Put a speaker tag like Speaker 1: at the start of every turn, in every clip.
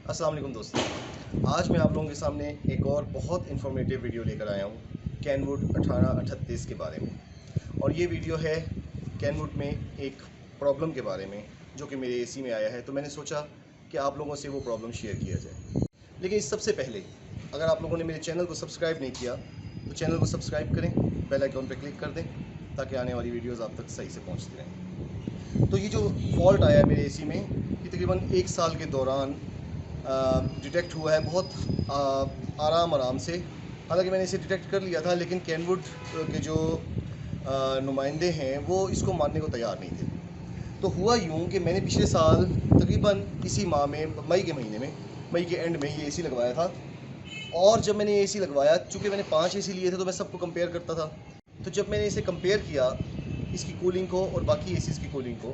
Speaker 1: अस्सलाम वालेकुम दोस्तों, आज मैं आप लोगों के सामने एक और बहुत इन्फॉर्मेटिव वीडियो लेकर आया हूँ कैनवुड 1838 के बारे में। और ये वीडियो है कैनवुड में एक प्रॉब्लम के बारे में जो कि मेरे एसी में आया है। तो मैंने सोचा कि आप लोगों से वो प्रॉब्लम शेयर किया जाए। लेकिन इस सबसे पहले अगर आप लोगों ने मेरे चैनल को सब्सक्राइब नहीं किया तो चैनल को सब्सक्राइब करें, बेल आइकॉन पर क्लिक कर दें ताकि आने वाली वीडियोज़ आप तक सही से पहुँचती रहें। तो ये जो फॉल्ट आया है मेरे एसी में, ये तकरीबन 1 साल के दौरान डिटेक्ट हुआ है बहुत आराम से। हालांकि मैंने इसे डिटेक्ट कर लिया था, लेकिन कैनवुड के जो नुमाइंदे हैं वो इसको मानने को तैयार नहीं थे। तो हुआ यूँ कि मैंने पिछले साल तकरीबन इसी माह में मई के महीने में, मई के एंड में ये एसी लगवाया था। और जब मैंने एसी लगवाया, चूँकि मैंने 5 एसी लिए थे तो मैं सबको कंपेयर करता था। तो जब मैंने इसे कंपेयर किया इसकी कूलिंग को और बाकी एसीज़ की कूलिंग को,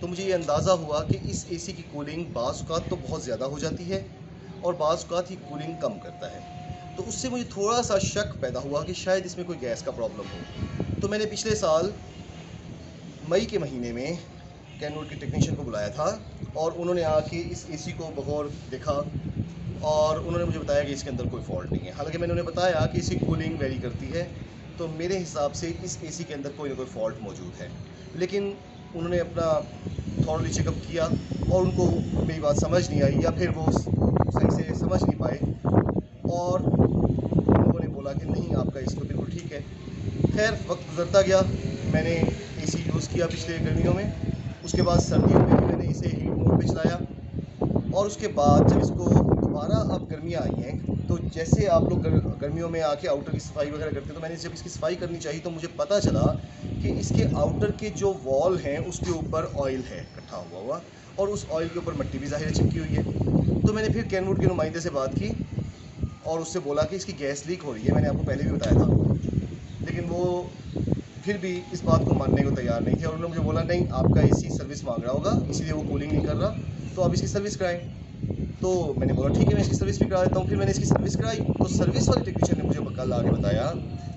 Speaker 1: तो मुझे ये अंदाज़ा हुआ कि इस एसी की कूलिंग बाज़ औक़ात तो बहुत ज़्यादा हो जाती है और बाज़ औक़ात ही कूलिंग कम करता है। तो उससे मुझे थोड़ा सा शक पैदा हुआ कि शायद इसमें कोई गैस का प्रॉब्लम हो। तो मैंने पिछले साल मई के महीने में कैनवुड के टेक्नीशियन को बुलाया था और उन्होंने आके इस एसी को बगौर देखा और उन्होंने मुझे बताया कि इसके अंदर कोई फॉल्ट नहीं है। हालांकि मैंने उन्हें बताया कि इसकी कूलिंग वेरी करती है, तो मेरे हिसाब से इस एसी के अंदर कोई ना कोई फॉल्ट मौजूद है। लेकिन उन्होंने अपना थॉरली चेकअप किया और उनको मेरी बात समझ नहीं आई, या फिर वो सही से समझ नहीं पाए और उन्होंने बोला कि नहीं, आपका एसी तो बिल्कुल ठीक है। खैर, वक्त गुजरता गया, मैंने एसी यूज़ किया पिछले गर्मियों में, उसके बाद सर्दियों में भी मैंने इसे हीट मोड पे चलाया और उसके बाद जब इसको दोबारा अब गर्मियाँ आई हैं, तो जैसे आप लोग गर्मियों में आके आउटर की सफाई वगैरह करते हैं, तो मैंने जब इसकी सफाई करनी चाहिए तो मुझे पता चला कि इसके आउटर के जो वॉल हैं उसके ऊपर ऑयल है इकट्ठा हुआ और उस ऑयल के ऊपर मिट्टी भी ज़ाहिर चिपकी हुई है। तो मैंने फिर कैनवुड के नुमाइंदे से बात की और उससे बोला कि इसकी गैस लीक हो रही है। मैंने आपको पहले भी बताया था, लेकिन वो फिर भी इस बात को मानने को तैयार नहीं थे और उन्होंने मुझे बोला नहीं, आपका एसी सर्विस मांग रहा होगा इसलिए वो कूलिंग नहीं कर रहा, तो आप इसकी सर्विस कराएं। तो मैंने बोला ठीक है, मैं इसकी सर्विस भी करा देता हूँ। फिर मैंने इसकी सर्विस कराई तो सर्विस वाले टेक्नीशियन ने मुझे कल आके बताया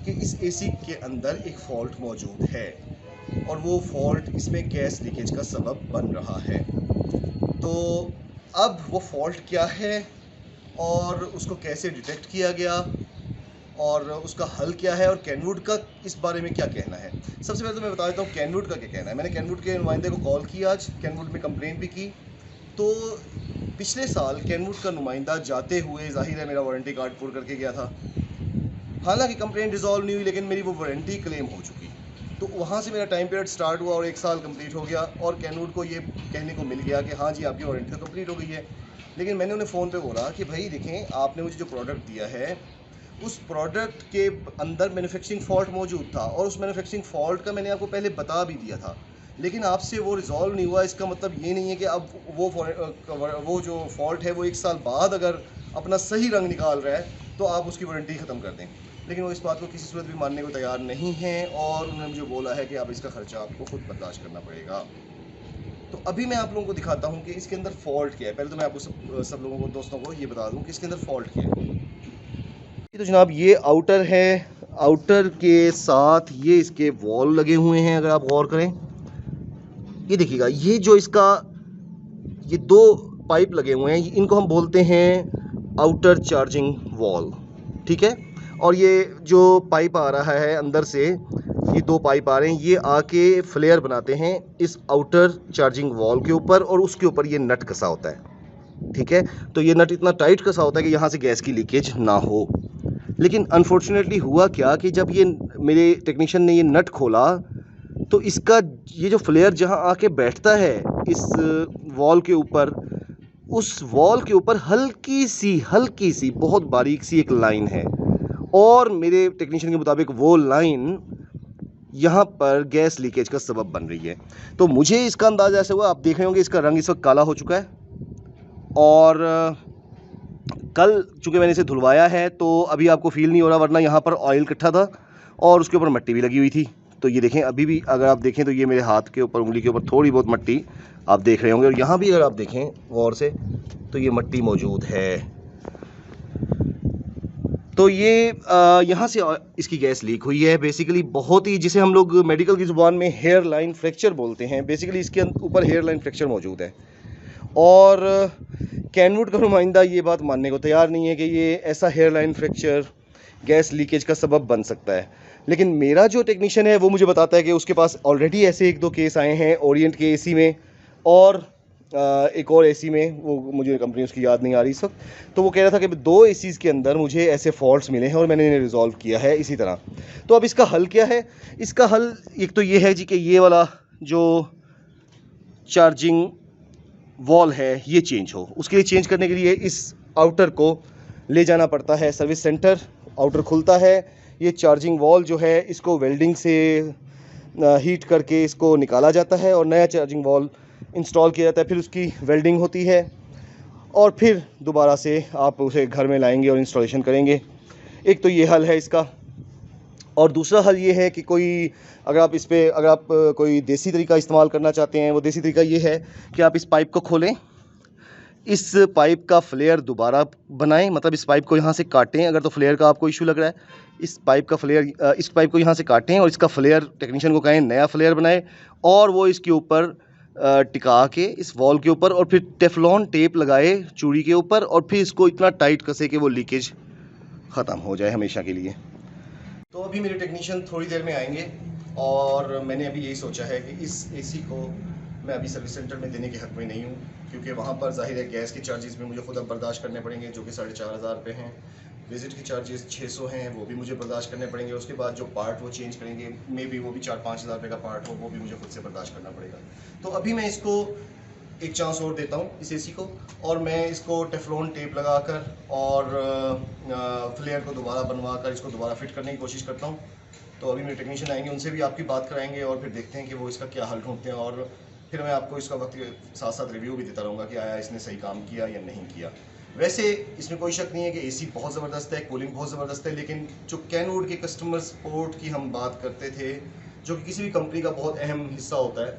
Speaker 1: कि इस एसी के अंदर एक फ़ॉल्ट मौजूद है और वो फॉल्ट इसमें गैस लीकेज का सबब बन रहा है। तो अब वो फॉल्ट क्या है और उसको कैसे डिटेक्ट किया गया और उसका हल क्या है और कैनवुड का इस बारे में क्या कहना है। सबसे पहले तो मैं बता देता हूँ कैनवुड का क्या कहना है। मैंने कैनवुड के नुमाइंदे को कॉल किया आज, कैनवुड में कंप्लेंट भी की। तो पिछले साल कैनवुड का नुमाइंदा जाते हुए ज़ाहिर है मेरा वारंटी कार्ड पूरा करके गया था। हालांकि कंप्लेंट रिजॉल्व नहीं हुई, लेकिन मेरी वो वारंटी क्लेम हो चुकी। तो वहाँ से मेरा टाइम पीरियड स्टार्ट हुआ और 1 साल कंप्लीट हो गया और कैनवुड को ये कहने को मिल गया कि हाँ जी, आपकी वारंटी तो कंप्लीट हो गई है। लेकिन मैंने उन्हें फ़ोन पे बोला कि भाई देखें, आपने मुझे जो प्रोडक्ट दिया है उस प्रोडक्ट के अंदर मैन्युफैक्चरिंग फ़ॉल्ट मौजूद था और उस मैन्युफैक्चरिंग फ़ॉल्ट का मैंने आपको पहले बता भी दिया था, लेकिन आपसे वो रिज़ॉल्व नहीं हुआ। इसका मतलब ये नहीं है कि अब वो जो फ़ॉल्ट है वो 1 साल बाद अगर अपना सही रंग निकाल रहा है तो आप उसकी वारंटी ख़त्म कर दें। लेकिन वो इस बात को किसी सूरत भी मानने को तैयार नहीं हैं और उन्होंने मुझे बोला है कि अब इसका ख़र्चा आपको खुद बर्दाश्त करना पड़ेगा। तो अभी मैं आप लोगों को दिखाता हूँ कि इसके अंदर फ़ॉल्ट क्या है। पहले तो मैं आपको सब लोगों को, दोस्तों को ये बता दूँ कि इसके अंदर फ़ॉल्ट क्या है। तो जनाब ये आउटर है, आउटर के साथ ये इसके वॉल लगे हुए हैं। अगर आप गौर करें, ये देखिएगा, ये जो इसका ये 2 पाइप लगे हुए हैं, इनको हम बोलते हैं आउटर चार्जिंग वॉल, ठीक है। और ये जो पाइप आ रहा है अंदर से, ये 2 पाइप आ रहे हैं, ये आके फ्लेयर बनाते हैं इस आउटर चार्जिंग वॉल के ऊपर और उसके ऊपर ये नट कसा होता है, ठीक है। तो ये नट इतना टाइट कसा होता है कि यहाँ से गैस की लीकेज ना हो। लेकिन अनफॉर्चुनेटली हुआ क्या कि जब ये मेरे टेक्नीशियन ने ये नट खोला तो इसका ये जो फ्लेयर जहाँ आके बैठता है इस वॉल के ऊपर, उस वॉल के ऊपर हल्की सी बहुत बारीक सी एक लाइन है और मेरे टेक्नीशियन के मुताबिक वो लाइन यहाँ पर गैस लीकेज का सबब बन रही है। तो मुझे इसका अंदाज़ा ऐसे हुआ, आप देख रहे होंगे इसका रंग इस वक्त काला हो चुका है और कल चूँकि मैंने इसे धुलवाया है तो अभी आपको फील नहीं हो रहा, वरना यहाँ पर ऑयल इकट्ठा था और उसके ऊपर मिट्टी भी लगी हुई थी। तो ये देखें, अभी भी अगर आप देखें तो ये मेरे हाथ के ऊपर, उंगली के ऊपर थोड़ी बहुत मिट्टी आप देख रहे होंगे और यहाँ भी अगर आप देखें गौर से तो ये मिट्टी मौजूद है। तो ये यहाँ से इसकी गैस लीक हुई है। बेसिकली बहुत ही, जिसे हम लोग मेडिकल की ज़ुबान में हेयर लाइन फ्रैक्चर बोलते हैं, बेसिकली इसके ऊपर हेयर लाइन फ्रैक्चर मौजूद है। और कैनवुड का नुमाइंदा ये बात मानने को तैयार नहीं है कि ये ऐसा हेयरलाइन फ्रैक्चर गैस लीकेज का सबब बन सकता है। लेकिन मेरा जो टेक्नीशियन है वो मुझे बताता है कि उसके पास ऑलरेडी ऐसे 1-2 केस आए हैं ओरिएंट के एसी में और एक और एसी में, वो मुझे कंपनी उसकी याद नहीं आ रही इस वक्त। तो वो कह रहा था कि 2 एसीज़ के अंदर मुझे ऐसे फॉल्ट्स मिले हैं और मैंने इन्हें रिजॉल्व किया है इसी तरह। तो अब इसका हल क्या है? इसका हल एक तो ये है जी कि ये वाला जो चार्जिंग वॉल है ये चेंज हो। उसके लिए चेंज करने के लिए इस आउटर को ले जाना पड़ता है सर्विस सेंटर। आउटर खुलता है, ये चार्जिंग वॉल जो है इसको वेल्डिंग से हीट करके इसको निकाला जाता है और नया चार्जिंग वॉल इंस्टॉल किया जाता है। फिर उसकी वेल्डिंग होती है और फिर दोबारा से आप उसे घर में लाएंगे और इंस्टॉलेशन करेंगे। एक तो ये हल है इसका। और दूसरा हल ये है कि अगर आप कोई देसी तरीका इस्तेमाल करना चाहते हैं, वो देसी तरीका ये है कि आप इस पाइप को खोलें, इस पाइप का फ्लेयर दोबारा बनाएं, मतलब इस पाइप को यहाँ से काटें। अगर तो फ्लेयर का आपको इशू लग रहा है, इस पाइप को यहाँ से काटें और इसका फ्लेयर टेक्नीशियन को कहें नया फ्लेयर बनाए और वो इसके ऊपर टिका के इस वॉल के ऊपर और फिर टेफलॉन टेप लगाए चूड़ी के ऊपर और फिर इसको इतना टाइट कसे कि वो लीकेज ख़त्म हो जाए हमेशा के लिए। तो अभी मेरे टेक्नीशियन थोड़ी देर में आएंगे और मैंने अभी यही सोचा है कि इस एसी को मैं अभी सर्विस सेंटर में देने के हक़ में नहीं हूँ, क्योंकि वहाँ पर ज़ाहिर है गैस के चार्जेस भी मुझे खुद अब बर्दाश्त करने पड़ेंगे जो कि 4,500 रुपये हैं। विज़िट के चार्जेस 600 हैं, वो भी मुझे बर्दाश्त करने पड़ेंगे। उसके बाद जो पार्ट वो चेंज करेंगे, मे बी वो भी 4-5 हज़ार रुपये का पार्ट हो, वो भी मुझे खुद से बर्दाश्त करना पड़ेगा। तो अभी मैं इसको एक चांस और देता हूँ इस एसी को, और मैं इसको टेफलॉन टेप लगाकर और फ्लेयर को दोबारा बनवा कर इसको दोबारा फिट करने की कोशिश करता हूँ। तो अभी मेरे टेक्नीशियन आएंगे, उनसे भी आपकी बात कराएंगे और फिर देखते हैं कि वो इसका क्या हल ढूंढते हैं और फिर मैं आपको इसका वक्त के साथ साथ रिव्यू भी देता रहूँगा कि आया इसने सही काम किया या नहीं किया। वैसे इसमें कोई शक नहीं है कि एसी बहुत ज़बरदस्त है, कूलिंग बहुत ज़बरदस्त है, लेकिन जो कैनवुड के कस्टमर सपोर्ट की हम बात करते थे, जो कि किसी भी कंपनी का बहुत अहम हिस्सा होता है,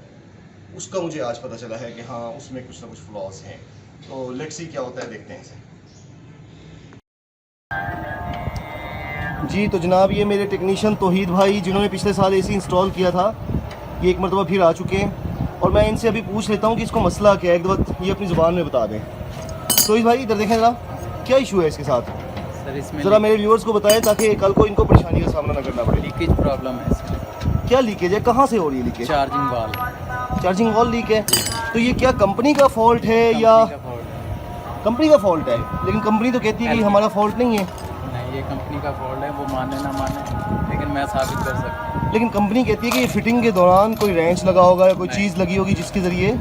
Speaker 1: उसका मुझे आज पता चला है कि हाँ उसमें कुछ ना कुछ फ्लॉज हैं। तो लेट्स सी क्या होता है, देखते हैं इसे। जी तो जनाब, ये मेरे टेक्नीशियन तौहीद भाई जिन्होंने पिछले साल एसी इंस्टॉल किया था, ये एक मरतबा फिर आ चुके हैं और मैं इनसे अभी पूछ लेता हूँ कि इसको मसला क्या है। एक दफ़ा ये अपनी ज़ुबान में बता दें। तौहीद भाई इधर देखें ज़रा, क्या इशू है इसके साथ?
Speaker 2: सर इसमें
Speaker 1: ज़रा मेरे व्यूअर्स को बताएं ताकि कल को इनको परेशानी का सामना ना करना पड़े।
Speaker 2: लीकेज प्रॉब्लम है इसमें।
Speaker 1: क्या लीकेज है? कहाँ से हो रही है लीकेज? चार्जिंग वॉल लीक है। तो ये क्या कंपनी का फॉल्ट है या कंपनी का फॉल्ट है? लेकिन कंपनी तो कहती है कि हमारा फॉल्ट नहीं है।
Speaker 2: नहीं, ये कंपनी का फॉल्ट है, वो माने ना माने, लेकिन मैं साबित कर सकता हूँ।
Speaker 1: लेकिन कंपनी कहती है कि ये फिटिंग के दौरान कोई रेंच लगा होगा या कोई चीज़ लगी होगी जिसके ज़रिए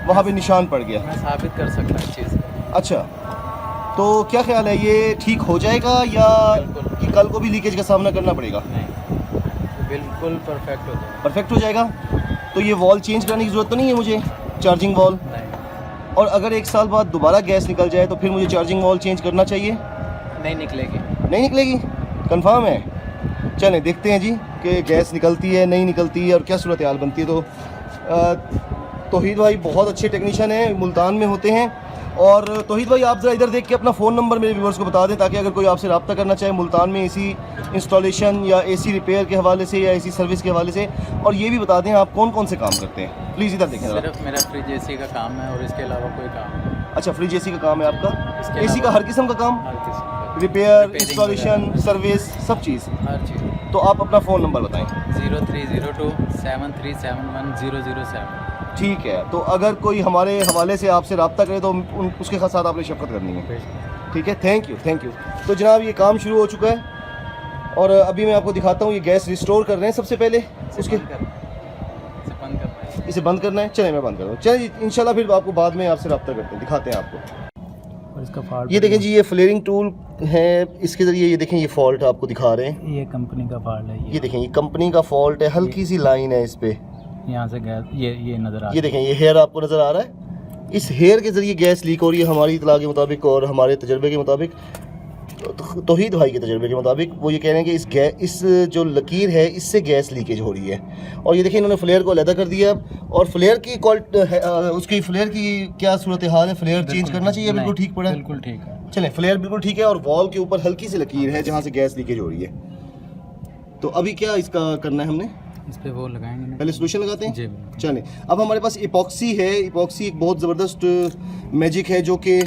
Speaker 1: वहाँ पे निशान पड़ गया।
Speaker 2: मैं साबित कर सकता हूँ इस चीज़ को।
Speaker 1: अच्छा, तो क्या ख्याल है, ये ठीक हो जाएगा या कि कल को भी लीकेज का सामना करना पड़ेगा?
Speaker 2: नहीं, बिल्कुल परफेक्ट हो जाएगा।
Speaker 1: परफेक्ट हो जाएगा। तो ये वॉल चेंज करने की ज़रूरत तो नहीं है मुझे, चार्जिंग वॉल?
Speaker 2: नहीं।
Speaker 1: और अगर 1 साल बाद दोबारा गैस निकल जाए तो फिर मुझे चार्जिंग वॉल चेंज करना चाहिए?
Speaker 2: नहीं निकलेगी।
Speaker 1: नहीं निकलेगी? कंफर्म है? चलें देखते हैं जी कि गैस निकलती है नहीं निकलती है और क्या सूरत हाल बनती है। तो तौहीद भाई बहुत अच्छे टेक्नीशियन हैं, मुल्तान में होते हैं। और तौहीद भाई आप ज़रा इधर देख के अपना फ़ोन नंबर मेरे व्यूअर्स को बता दें ताकि अगर कोई आपसे रब्ता करना चाहे मुल्तान में एसी इंस्टॉलेशन या एसी रिपेयर के हवाले से या एसी सर्विस के हवाले से, और ये भी बता दें आप कौन कौन से काम करते हैं। प्लीज़ इधर देखें।
Speaker 2: सिर्फ मेरा फ्रिज एसी का काम है और इसके अलावा कोई काम नहीं।
Speaker 1: अच्छा, फ्रिज एसी का काम है आपका? एसी का हर किस्म का काम,
Speaker 2: हर किसी
Speaker 1: रिपेयर, इंस्टॉलेशन, सर्विस, सब चीज़?
Speaker 2: हर चीज़।
Speaker 1: तो आप अपना फ़ोन नंबर बताएं।
Speaker 2: 0302 7371 007।
Speaker 1: ठीक है, तो अगर कोई हमारे हवाले से आपसे रब्ता करे तो उसके साथ आपने शफ़क़त करनी है। ठीक है, थैंक यू। तो जनाब ये काम शुरू हो चुका है और अभी मैं आपको दिखाता हूँ। ये गैस रिस्टोर कर रहे हैं सबसे पहले, उसके इसे बंद करना है। चलें मैं बंद कर दूँ। चलें जी, इंशाल्लाह फिर आपको बाद में आपसे रब्ता करते हैं, दिखाते हैं आपको।
Speaker 2: और इसका फॉल्ट
Speaker 1: ये देखें जी, ये फ्लेयरिंग टूल है, इसके ज़रिए ये देखें ये फॉल्ट आपको दिखा रहे हैं।
Speaker 2: ये कंपनी का फॉल्ट है।
Speaker 1: ये देखें, ये कंपनी का फॉल्ट है, हल्की सी लाइन है इस पे,
Speaker 2: यहाँ से गैस ये नज़र आ रहा है।
Speaker 1: ये देखें, ये हेयर आपको नज़र आ रहा है। इस हेयर के ज़रिए गैस लीक हो रही है हमारी इतला के मुताबिक और हमारे तजर्बे के मुताबिक, तौहीद भाई के तजर्बे के मुताबिक। वो ये कह रहे हैं कि इस जो लकीर है इससे गैस लीकेज हो रही है। और ये देखिए इन्होंने फ्लेयर को अलहदा कर दिया और फ्लेयर की उसकी फ्लेयर की क्या सूरत हाल है? फ्लेयर चेंज करना चाहिए? बिल्कुल ठीक पड़ा है, बिल्कुल ठीक है। चलें, फ्लेयर बिल्कुल ठीक है और वॉल के ऊपर हल्की सी लकीर है जहाँ से गैस लीकेज हो रही है। तो अभी क्या इसका करना है हमने?
Speaker 2: इस पे वो लगाएंगे,
Speaker 1: पहले सोल्यूशन लगाते हैं
Speaker 2: जी।
Speaker 1: चलें, अब हमारे पास इपॉक्सी है। इपॉक्सी एक बहुत ज़बरदस्त मैजिक है जो कि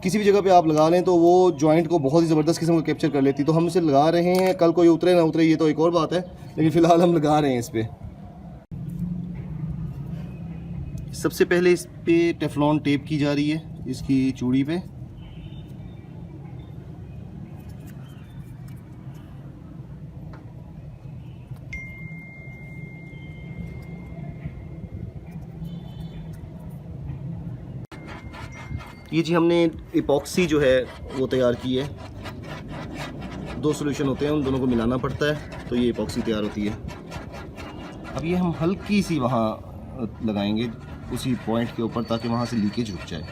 Speaker 1: किसी भी जगह पे आप लगा लें तो वो जॉइंट को बहुत ही ज़बरदस्त किस्म का कैप्चर कर लेती। तो हम इसे लगा रहे हैं, कल को ये उतरे ना उतरे ये तो एक और बात है, लेकिन फ़िलहाल हम लगा रहे हैं इस पर। सबसे पहले इस पर टेफ्लॉन टेप की जा रही है इसकी चूड़ी पे। ये जी हमने इपॉक्सी जो है वो तैयार की है। 2 सॉल्यूशन होते हैं, उन दोनों को मिलाना पड़ता है तो ये इपॉक्सी तैयार होती है। अब ये हम हल्की सी वहाँ लगाएंगे उसी पॉइंट के ऊपर ताकि वहाँ से लीकेज रुक जाए।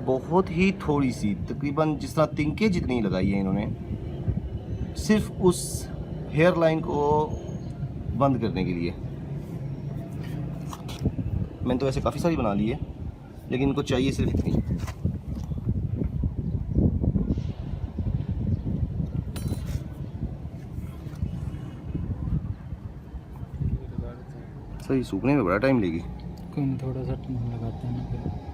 Speaker 1: बहुत ही थोड़ी सी, तकरीबन जिस तरह तिनके जितनी लगाई है इन्होंने, सिर्फ उस हेयर लाइन को बंद करने के लिए। मैंने तो ऐसे काफ़ी सारी बना ली है, लेकिन इनको चाहिए सिर्फ इतनी। सही सूखने में बड़ा टाइम लेगी।
Speaker 2: थोड़ा सा लगाते हैं ना।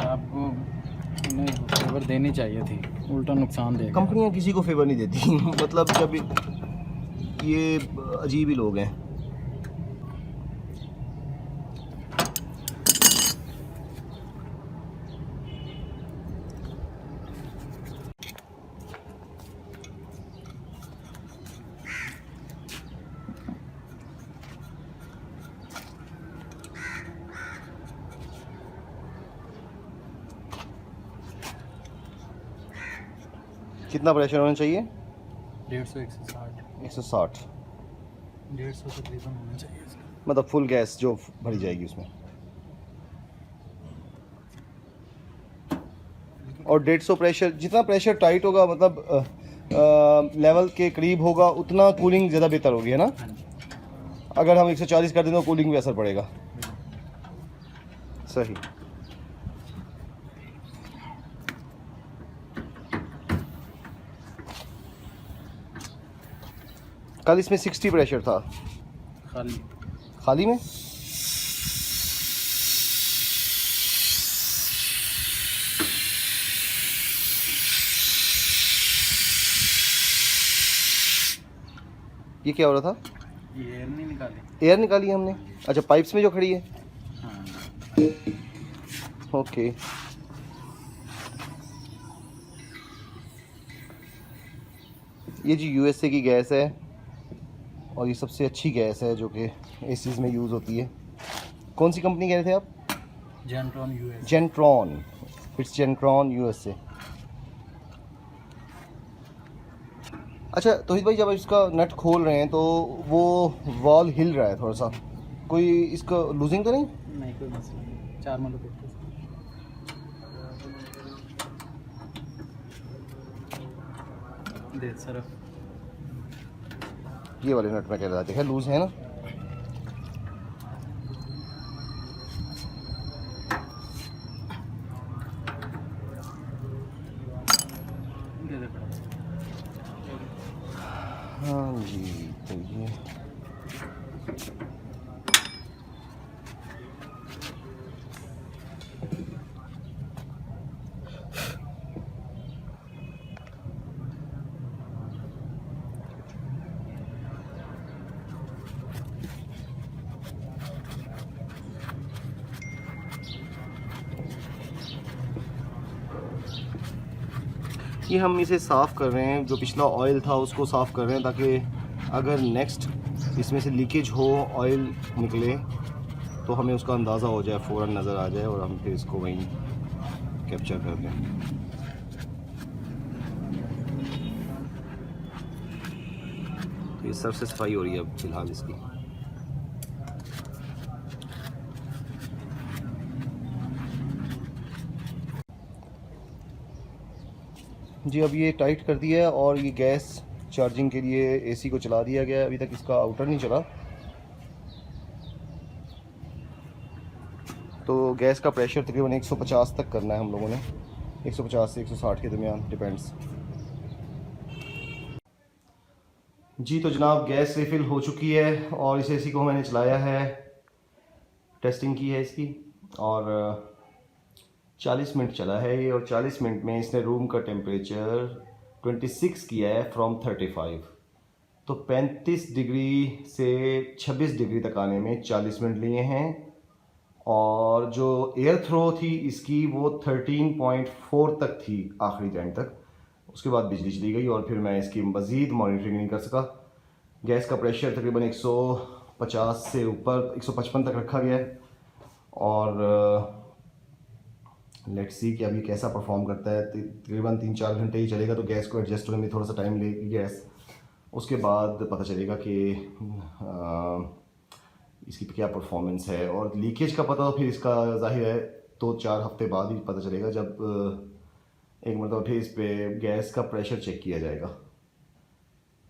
Speaker 2: आपको उन्हें फेवर देनी चाहिए थी, उल्टा नुकसान देगा।
Speaker 1: कंपनियां किसी को फेवर नहीं देती मतलब जब ये अजीब ही लोग हैं। कितना प्रेशर होना चाहिए?
Speaker 2: 150 160
Speaker 1: 160
Speaker 2: 150 तकरीबन होना चाहिए इसका।
Speaker 1: मतलब फुल गैस जो भरी जाएगी उसमें। और 150 प्रेशर, जितना प्रेशर टाइट होगा मतलब लेवल के करीब होगा उतना कूलिंग ज़्यादा बेहतर होगी, है ना? अगर हम 140 कर दें तो कूलिंग पे असर पड़ेगा। सही। कल इसमें 60 प्रेशर था खाली में। ये क्या हो रहा था?
Speaker 2: ये एयर नहीं निकाली।
Speaker 1: एयर निकाली है हमने? अच्छा, पाइप्स में जो खड़ी है।
Speaker 2: हाँ।
Speaker 1: ओके। ये जी यूएसए की गैस है और ये सबसे अच्छी गैस है जो कि इस चीज़ में यूज़ होती है। कौन सी कंपनी कह रहे थे आप?
Speaker 2: Gentron US.
Speaker 1: Gentron, it's Gentron USA. अच्छा तौहीद भाई, जब इसका नट खोल रहे हैं तो वो वॉल हिल रहा है थोड़ा सा, कोई इसका लूजिंग तो नहीं?
Speaker 2: नहीं, कोई मसला नहीं। 4 मतलब दे सरफ।
Speaker 1: ये वाले नट में कह रहा था, लूज है ना? हाँ जी, तो ये ये हम इसे साफ़ कर रहे हैं, जो पिछला ऑयल था उसको साफ़ कर रहे हैं ताकि अगर नेक्स्ट इसमें से लीकेज हो, ऑयल निकले तो हमें उसका अंदाज़ा हो जाए, फ़ौरन नज़र आ जाए और हम फिर इसको वहीं कैप्चर कर दें। तो ये सरफ से सफाई हो रही है अब फ़िलहाल इसकी। जी अब ये टाइट कर दिया है और ये गैस चार्जिंग के लिए एसी को चला दिया गया है। अभी तक इसका आउटर नहीं चला। तो गैस का प्रेशर तकरीबन 150 तक करना है हम लोगों ने, 150 से 160 के दरमियान, डिपेंड्स। जी तो जनाब गैस रिफ़िल हो चुकी है और इस एसी को मैंने चलाया है, टेस्टिंग की है इसकी, और 40 मिनट चला है ये, और 40 मिनट में इसने रूम का टेम्परेचर 26 किया है फ्रॉम 35। तो 35 डिग्री से 26 डिग्री तक आने में 40 मिनट लिए हैं। और जो एयर थ्रो थी इसकी वो 13.4 तक थी आखिरी टाइम तक। उसके बाद बिजली चली गई और फिर मैं इसकी मज़ीद मॉनिटरिंग नहीं कर सका। गैस का प्रेशर तकरीबन 150 से ऊपर 155 तक रखा गया है, और लेट्स सी कि अभी कैसा परफॉर्म करता है। तकरीबन 3-4 घंटे ही चलेगा, तो गैस को एडजस्ट होने में थोड़ा सा टाइम लेगी गैस। उसके बाद पता चलेगा कि इसकी क्या परफॉर्मेंस है, और लीकेज का पता तो फिर इसका ज़ाहिर है 2-4 हफ्ते बाद ही पता चलेगा, जब एक मरतबा फिर इस पर गैस का प्रेशर चेक किया जाएगा।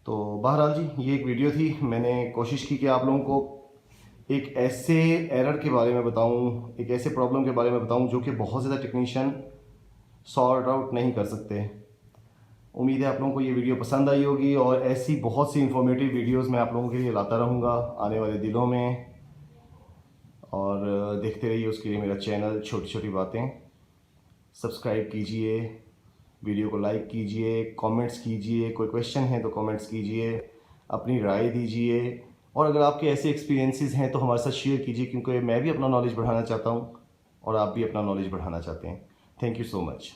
Speaker 1: तो बहरहाल जी ये एक वीडियो थी, मैंने कोशिश की कि आप लोगों को एक ऐसे एरर के बारे में बताऊं, एक ऐसे प्रॉब्लम के बारे में बताऊं जो कि बहुत ज़्यादा टेक्नीशियन सॉर्ट आउट नहीं कर सकते। उम्मीद है आप लोगों को ये वीडियो पसंद आई होगी, और ऐसी बहुत सी इंफॉर्मेटिव वीडियोस मैं आप लोगों के लिए लाता रहूँगा आने वाले दिनों में। और देखते रहिए उसके लिए मेरा चैनल छोटी छोटी बातें। सब्सक्राइब कीजिए, वीडियो को लाइक कीजिए, कमेंट्स कीजिए, कोई क्वेश्चन है तो कमेंट्स कीजिए, अपनी राय दीजिए, और अगर आपके ऐसे एक्सपीरियंसेस हैं तो हमारे साथ शेयर कीजिए, क्योंकि मैं भी अपना नॉलेज बढ़ाना चाहता हूँ और आप भी अपना नॉलेज बढ़ाना चाहते हैं। Thank you so much.